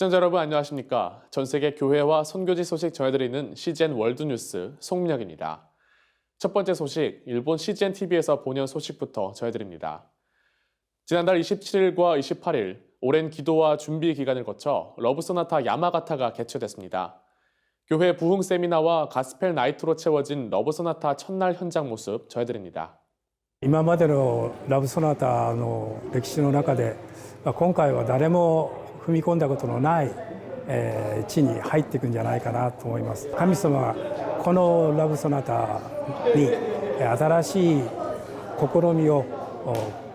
시청자 여러분 안녕하십니까? 전 세계 교회와 선교지 소식 전해드리는 CGN 월드뉴스 송민혁입니다. 첫 번째 소식, 일본 CGN TV에서 본연 소식부터 전해드립니다. 지난달 27일과 28일, 오랜 기도와 준비 기간을 거쳐 러브소나타 야마가타가 개최됐습니다. 교회 부흥 세미나와 가스펠 나이트로 채워진 러브소나타 첫날 현장 모습 전해드립니다. 今までのラブソナタの歴史の中で、今回は誰も踏み込んだことのない、地に入っていくんじゃないかなと思います。神様はこのラブソナタに新しい試みを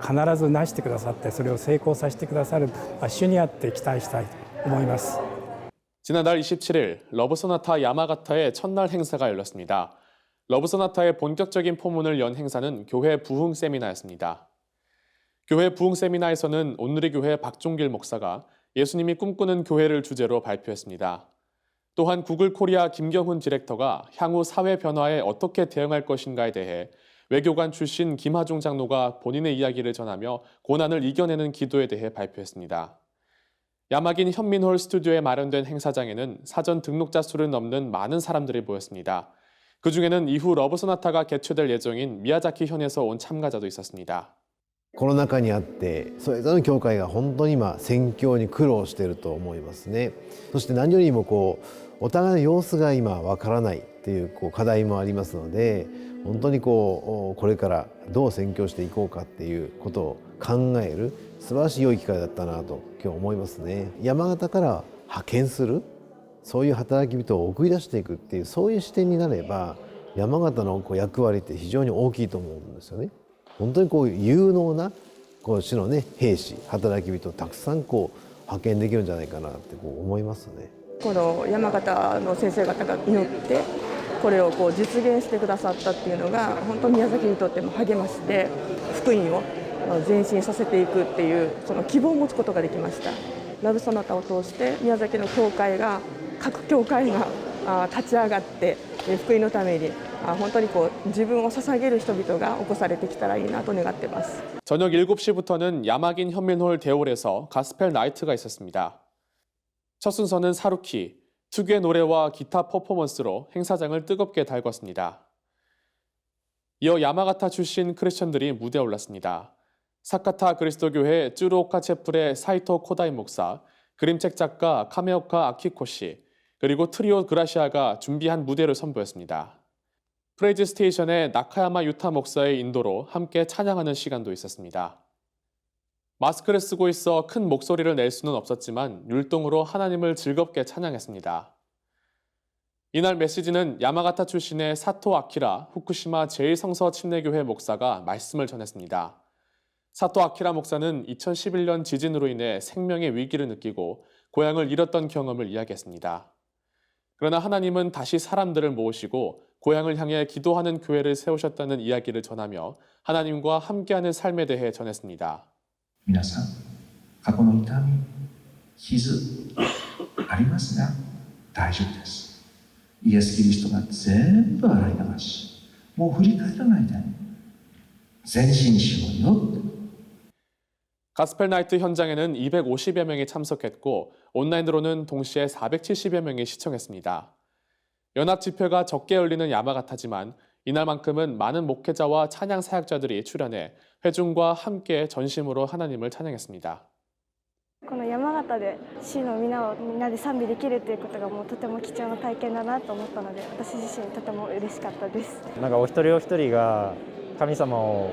必ず成してくださって、それを成功させてくださる主にあって期待したいと思います。 지난달 27일 러브소나타 야마가타의 첫날 행사가 열렸습니다. 러브소나타의 본격적인 포문을 연 행사는 교회 부흥 세미나였습니다. 교회 부흥 세미나에서는 온누리 교회 박종길 목사가 예수님이 꿈꾸는 교회를 주제로 발표했습니다. 또한 구글 코리아 김경훈 디렉터가 향후 사회 변화에 어떻게 대응할 것인가에 대해 외교관 출신 김하중 장로가 본인의 이야기를 전하며 고난을 이겨내는 기도에 대해 발표했습니다. 야마긴 현민홀 스튜디오에 마련된 행사장에는 사전 등록자 수를 넘는 많은 사람들이 모였습니다. 그중에는 이후 러브소나타가 개최될 예정인 미야자키 현에서 온 참가자도 있었습니다. コロナ禍にあってそれぞれの教会が本当に今宣教に苦労していると思いますね。そして何よりもお互いの様子が今わからないっていう課題もありますので、本当にこれからどう宣教していこうかっていうことを考える素晴らしい良い機会だったなと今日思いますね。山形から派遣するそういう働き人を送り出していくっていうそういう視点になれば山形の役割って非常に大きいと思うんですよね。本当に有能な種のね兵士働き人をたくさん派遣できるんじゃないかなって思いますね。この山形の先生方が祈ってこれを実現してくださったっていうのが本当に宮崎にとっても励ましで福音を前進させていくっていうその希望を持つことができました。ラブソナタを通して宮崎の教会が各教会が立ち上がって福音のために本当に自分を捧げる人々が起こされてきたらいいなと願っています。 저녁 7시부터는 야마긴 현민홀 대홀에서 가스펠 나이트가 있었습니다. 첫 순서는 사루키, 특유의 노래와 기타 퍼포먼스로 행사장을 뜨겁게 달궜습니다. 이어 야마가타 출신 크리스천들이 무대에 올랐습니다. 사카타 그리스도교회 쯔루오카 채플의 사이토 코다이 목사, 그림책 작가 카메오카 아키코 씨, 그리고 트리오 그라시아가 준비한 무대를 선보였습니다. 프레이즈 스테이션의 나카야마 유타 목사의 인도로 함께 찬양하는 시간도 있었습니다. 마스크를 쓰고 있어 큰 목소리를 낼 수는 없었지만 율동으로 하나님을 즐겁게 찬양했습니다. 이날 메시지는 야마가타 출신의 사토 아키라 후쿠시마 제1성서 침례교회 목사가 말씀을 전했습니다. 사토 아키라 목사는 2011년 지진으로 인해 생명의 위기를 느끼고 고향을 잃었던 경험을 이야기했습니다. 그러나 하나님은 다시 사람들을 모으시고 고향을 향해 기도하는 교회를 세우셨다는 이야기를 전하며 하나님과 함께하는 삶에 대해 전했습니다. 皆さん、過去の痛み、傷ありますが大丈夫です。イエス・キリストが全部洗い流し、もう振り返らないで前進しようよ。 가스펠 나이트 현장에는 250여 명이 참석했고 온라인으로는 동시에 470여 명이 시청했습니다. 연합 집회가 적게 열리는 야마가타지만 이날만큼은 많은 목회자와 찬양 사역자들이 출연해 회중과 함께 전심으로 하나님을 찬양했습니다. この山形で主の皆をみんなで賛美できるということがもうとても貴重な体験だなと思ったので私自身とても嬉しかったです。なんかお一人お一人が神様を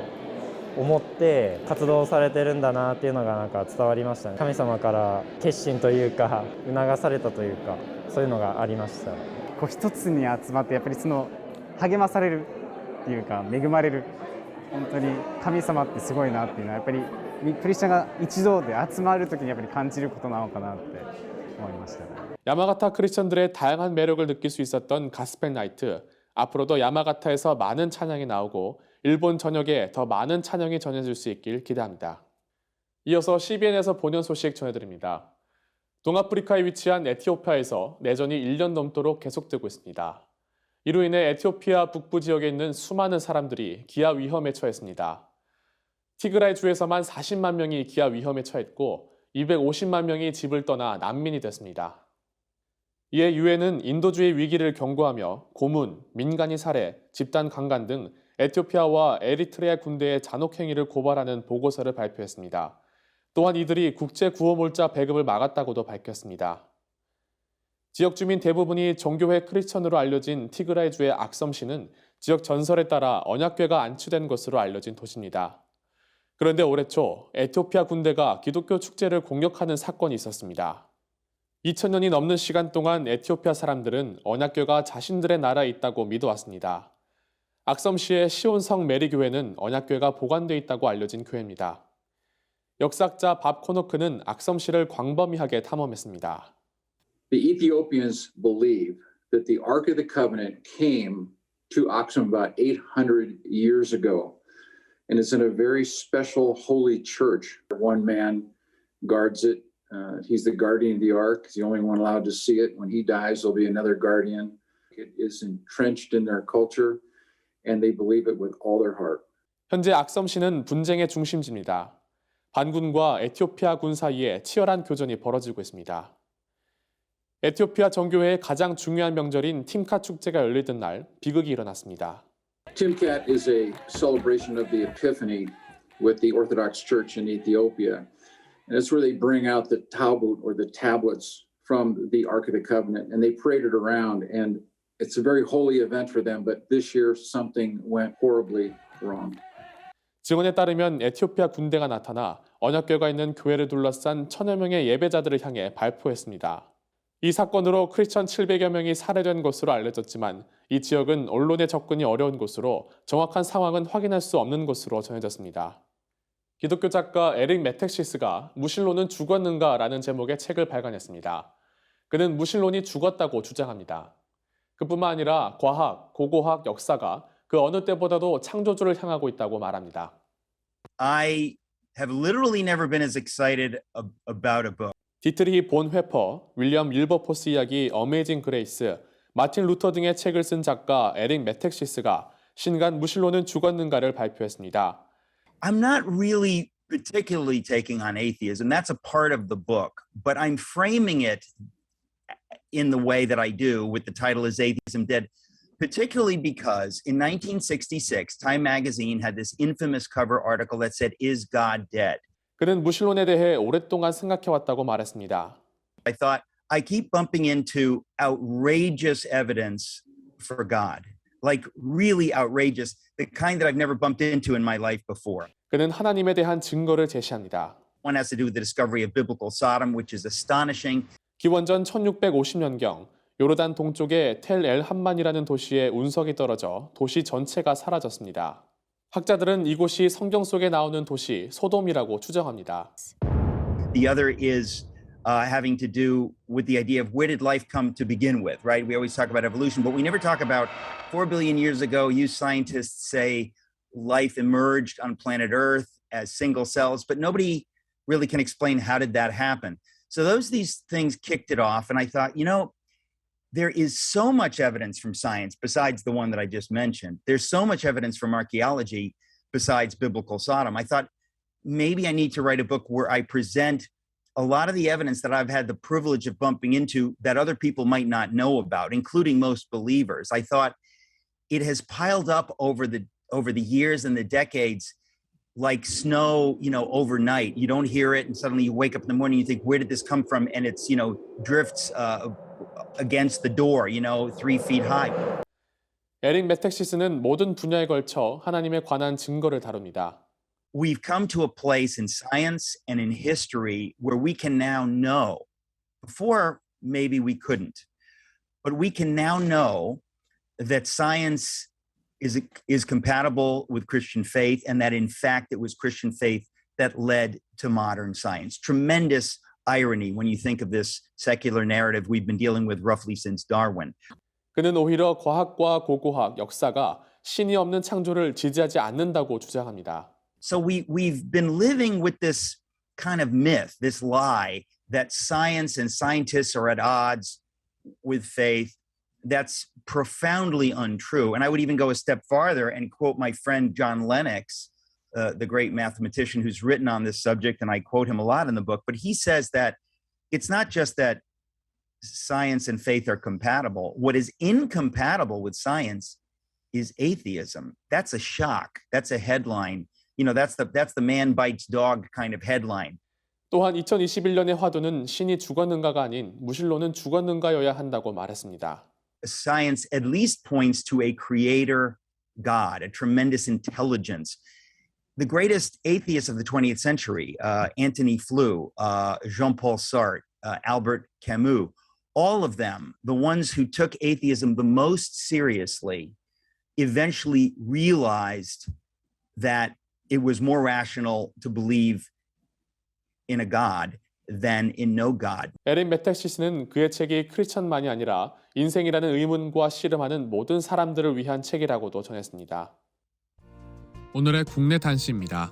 思って活動されてるんだなっていうのがなんか伝わりましたね。神様から決心というか促されたというかそういうのがありました。一つに集まってやっぱりその励まされるっていうか恵まれる本当に神様ってすごいなっていうのはやっぱりクリスチャンが一堂で集まるときにやっぱり感じることなのかなって思いましたね。 야마가타 크리스천들의 다양한 매력을 느낄 수 있었던 가스펠 나이트. 앞으로도 야마가타에서 많은 찬양이 나오고 일본 전역에 더 많은 찬양이 전해질 수 있길 기대합니다. 이어서 CBN에서 본연 소식 전해드립니다. 동아프리카에 위치한 에티오피아에서 내전이 1년 넘도록 계속되고 있습니다. 이로 인해 에티오피아 북부 지역에 있는 수많은 사람들이 기아 위험에 처했습니다. 티그라이 주에서만 40만 명이 기아 위험에 처했고 250만 명이 집을 떠나 난민이 됐습니다. 이에 유엔은 인도주의 위기를 경고하며 고문, 민간인 살해, 집단 강간 등 에티오피아와 에리트레아 군대의 잔혹 행위를 고발하는 보고서를 발표했습니다. 또한 이들이 국제구호물자 배급을 막았다고도 밝혔습니다. 지역 주민 대부분이 정교회 크리스천으로 알려진 티그라이주의 악섬시는 지역 전설에 따라 언약궤가 안치된 것으로 알려진 도시입니다. 그런데 올해 초 에티오피아 군대가 기독교 축제를 공격하는 사건이 있었습니다. 2000년이 넘는 시간 동안 에티오피아 사람들은 언약궤가 자신들의 나라에 있다고 믿어왔습니다. 악섬시의 시온성 메리 교회는 언약궤가 보관돼 있다고 알려진 교회입니다. 역사학자 밥 코노크는 악섬시를 광범위하게 탐험했습니다. The Ethiopians believe that the Ark of the Covenant came to Aksum about 800 years ago, and it's in a very special holy church. One man guards it. He's the guardian of the Ark. He's the only one allowed to see it. When he dies, there'll be another guardian. It is entrenched in their culture, and they believe it with all their heart. 현재 악섬시는 분쟁의 중심지입니다. 반군과 에티오피아 군 사이에 치열한 교전이 벌어지고 있습니다. 에티오피아 정교회의 가장 중요한 명절인 팀카 축제가 열리던 날 비극이 일어났습니다. Timkat is a celebration of the Epiphany with the Orthodox Church in Ethiopia. And it's where they bring out the Talmud or the tablets from the Ark of the Covenant and they parade it around. And it's a very holy event for them, but this year something went horribly wrong. 증언에 따르면 에티오피아 군대가 나타나 언약궤가 있는 교회를 둘러싼 1000여 명의 예배자들을 향해 발포했습니다. 이 사건으로 크리스천 700여 명이 살해된 것으로 알려졌지만 이 지역은 언론의 접근이 어려운 곳으로 정확한 상황은 확인할 수 없는 것으로 전해졌습니다. 기독교 작가 에릭 메텍시스가 무신론은 죽었는가라는 제목의 책을 발간했습니다. 그는 무신론이 죽었다고 주장합니다. 그뿐만 아니라 과학, 고고학, 역사가 그 어느 때보다도 창조주를 향하고 있다고 말합니다. I have literally never been as excited about a book. 디트리히 본 회퍼, 윌리엄 윌버포스 이야기 어메이징 그레이스, 마틴 루터 등의 책을 쓴 작가 에릭 메텍시스가 신간 무신론은 죽었는가를 발표했습니다. I'm not really particularly taking on atheism. That's a part of the book, but I'm framing it in the way that I do with the title is Atheism Dead, particularly because in 1966, Time magazine had this infamous cover article that said, "Is God dead?" 그는 무신론에 대해 오랫동안 생각해왔다고 말했습니다. I thought, I keep bumping into outrageous evidence for God, like really outrageous, the kind that I've never bumped into in my life before. 그는 하나님에 대한 증거를 제시합니다. One has to do with the discovery of biblical Sodom, which is astonishing. 기원전 1650년경 요르단 동쪽의 텔 함만이라는 도시에 운석이 떨어져 도시 전체가 사라졌습니다. 학자들은 이곳이 성경 속에 나오는 도시 소돔이라고 추정합니다. The other is having to do with the idea of where did life come to begin with, right? We always talk about evolution, but we never talk about 4 billion years ago, you scientists say life emerged on planet Earth as single cells, but nobody really can explain how did that happen. So these things kicked it off, and I thought, there is so much evidence from science besides the one that I just mentioned. There's so much evidence from archaeology besides biblical Sodom. I thought maybe I need to write a book where I present a lot of the evidence that I've had the privilege of bumping into that other people might not know about, including most believers. I thought it has piled up over the years and the decades like snow, overnight. You don't hear it and suddenly you wake up in the morning, you think, where did this come from? And it's, drifts against the door, 3 feet high. 에릭 메텍시스는 모든 분야에 걸쳐 하나님에 관한 증거를 다룹니다. We've come to a place in science and in history where we can now know, before maybe we couldn't, but we can now know that science is compatible with Christian faith and that in fact it was Christian faith that led to modern science. Tremendous irony when you think of this secular narrative we've been dealing with roughly since Darwin. 그는 오히려 과학과 고고학, 역사가 신이 없는 창조를 지지하지 않는다고 주장합니다. So we've been living with this kind of myth, this lie that science and scientists are at odds with faith. That's profoundly untrue. And I would even go a step farther and quote my friend John Lennox, the great mathematician who's written on this subject, and I quote him a lot in the book, but he says that it's not just that science and faith are compatible. What is incompatible with science is atheism. That's a shock. That's a headline. That's the man bites dog kind of headline. 또한 2021년의 화두는 신이 죽었는가가 아닌 무신론은 죽었는가여야 한다고 말했습니다. Science at least points to a creator God, a tremendous intelligence. The greatest atheists of the 20th century, Antony Flew, Jean-Paul Sartre, Albert Camus, all of them, the ones who took atheism the most seriously, eventually realized that it was more rational to believe in a God than in no God. 에린 메텍시스는 그의 책이 크리스천만이 아니라 인생이라는 의문과 씨름하는 모든 사람들을 위한 책이라고도 전했습니다. 오늘의 국내 단시입니다.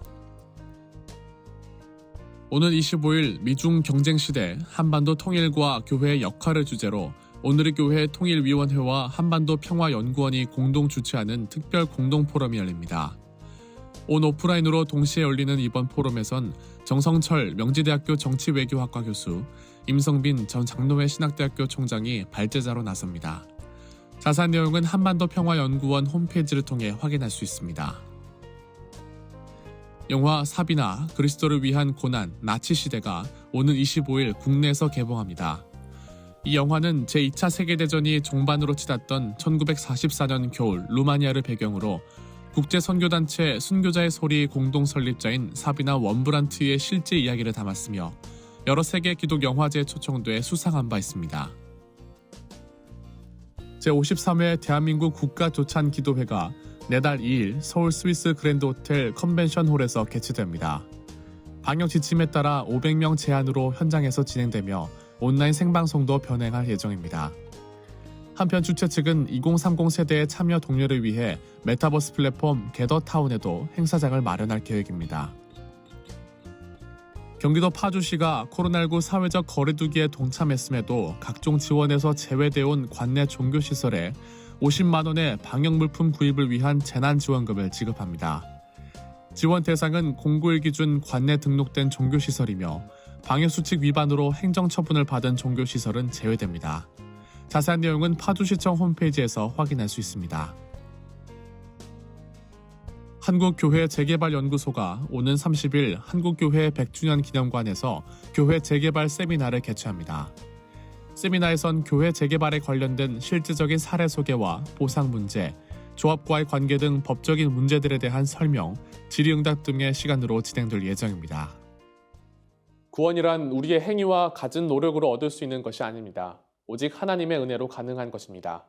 오는 25일 미중 경쟁 시대 한반도 통일과 교회의 역할을 주제로 오늘의 교회 통일위원회와 한반도 평화연구원이 공동 주최하는 특별 공동 포럼이 열립니다. 온 오프라인으로 동시에 열리는 이번 포럼에선 정성철 명지대학교 정치외교학과 교수, 임성빈 전 장로회 신학대학교 총장이 발제자로 나섭니다. 자세한 내용은 한반도 평화연구원 홈페이지를 통해 확인할 수 있습니다. 영화 사비나 그리스도를 위한 고난, 나치 시대가 오는 25일 국내에서 개봉합니다. 이 영화는 제2차 세계대전이 종반으로 치닫던 1944년 겨울 루마니아를 배경으로 국제선교단체 순교자의 소리 공동 설립자인 사비나 원브란트의 실제 이야기를 담았으며 여러 세계 기독 영화제에 초청돼 수상한 바 있습니다. 제53회 대한민국 국가조찬기도회가 내달 2일 서울 스위스 그랜드 호텔 컨벤션홀에서 개최됩니다. 방역 지침에 따라 500명 제한으로 현장에서 진행되며 온라인 생방송도 변행할 예정입니다. 한편 주최 측은 2030 세대의 참여 독려를 위해 메타버스 플랫폼 게더타운에도 행사장을 마련할 계획입니다. 경기도 파주시가 코로나19 사회적 거리두기에 동참했음에도 각종 지원에서 제외되어 온 관내 종교시설에 50만 원의 방역물품 구입을 위한 재난지원금을 지급합니다. 지원 대상은 091 기준 관내 등록된 종교시설이며 방역수칙 위반으로 행정처분을 받은 종교시설은 제외됩니다. 자세한 내용은 파주시청 홈페이지에서 확인할 수 있습니다. 한국교회 재개발연구소가 오는 30일 한국교회 100주년 기념관에서 교회 재개발 세미나를 개최합니다. 세미나에선 교회 재개발에 관련된 실질적인 사례 소개와 보상 문제, 조합과의 관계 등 법적인 문제들에 대한 설명, 질의응답 등의 시간으로 진행될 예정입니다. 구원이란 우리의 행위와 갖은 노력으로 얻을 수 있는 것이 아닙니다. 오직 하나님의 은혜로 가능한 것입니다.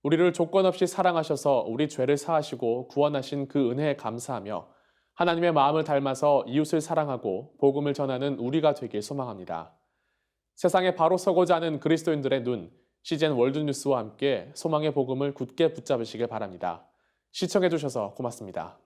우리를 조건 없이 사랑하셔서 우리 죄를 사하시고 구원하신 그 은혜에 감사하며 하나님의 마음을 닮아서 이웃을 사랑하고 복음을 전하는 우리가 되길 소망합니다. 세상에 바로 서고자 하는 그리스도인들의 눈, CGN 월드뉴스와 함께 소망의 복음을 굳게 붙잡으시길 바랍니다. 시청해주셔서 고맙습니다.